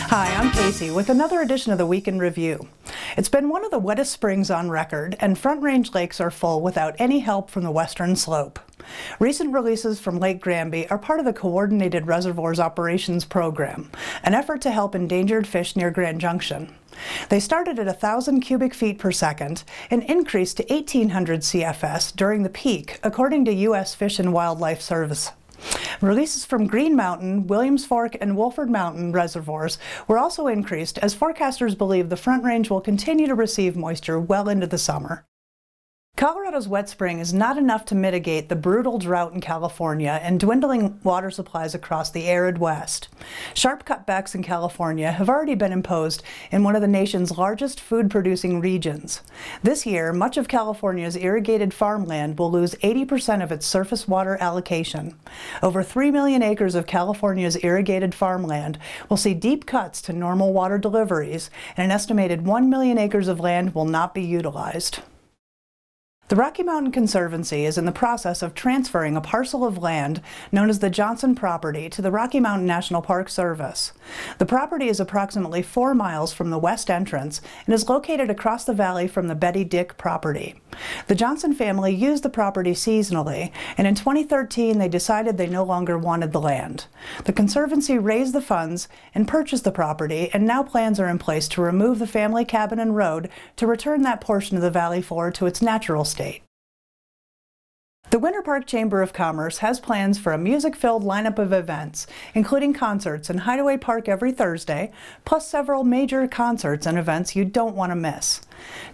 Hi, I'm Casey with another edition of the Week in Review. It's been one of the wettest springs on record, and Front Range lakes are full without any help from the western slope. Recent releases from Lake Granby are part of the Coordinated Reservoirs Operations Program, an effort to help endangered fish near Grand Junction. They started at 1,000 cubic feet per second and increased to 1,800 CFS during the peak, according to U.S. Fish and Wildlife Service. Releases from Green Mountain, Williams Fork, and Wolford Mountain reservoirs were also increased as forecasters believe the Front Range will continue to receive moisture well into the summer. Colorado's wet spring is not enough to mitigate the brutal drought in California and dwindling water supplies across the arid West. Sharp cutbacks in California have already been imposed in one of the nation's largest food-producing regions. This year, much of California's irrigated farmland will lose 80% of its surface water allocation. Over 3 million acres of California's irrigated farmland will see deep cuts to normal water deliveries, and an estimated 1 million acres of land will not be utilized. The Rocky Mountain Conservancy is in the process of transferring a parcel of land known as the Johnson property to the Rocky Mountain National Park Service. The property is approximately 4 miles from the west entrance and is located across the valley from the Betty Dick property. The Johnson family used the property seasonally, and in 2013 they decided they no longer wanted the land. The Conservancy raised the funds and purchased the property, and now plans are in place to remove the family cabin and road to return that portion of the valley floor to its natural state. The Winter Park Chamber of Commerce has plans for a music-filled lineup of events, including concerts in Hideaway Park every Thursday, plus several major concerts and events you don't want to miss.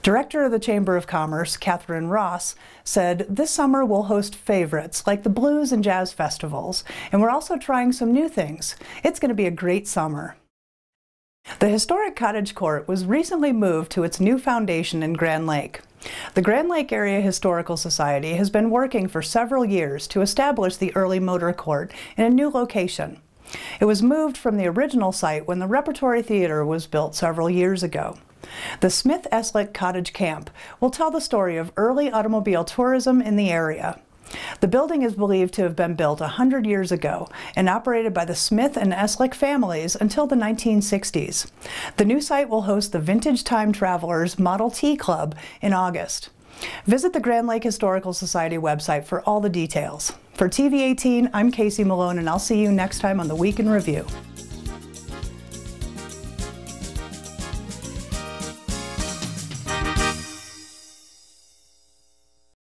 Director of the Chamber of Commerce, Catherine Ross, said, "This summer we'll host favorites like the blues and jazz festivals, and we're also trying some new things. It's going to be a great summer." The historic Cottage Court was recently moved to its new foundation in Grand Lake. The Grand Lake Area Historical Society has been working for several years to establish the early motor court in a new location. It was moved from the original site when the Repertory Theater was built several years ago. The Smith-Eslick Cottage Camp will tell the story of early automobile tourism in the area. The building is believed to have been built 100 years ago and operated by the Smith and Eslick families until the 1960s. The new site will host the Vintage Time Travelers Model T Club in August. Visit the Grand Lake Historical Society website for all the details. For TV18, I'm Casey Malone, and I'll see you next time on the Week in Review.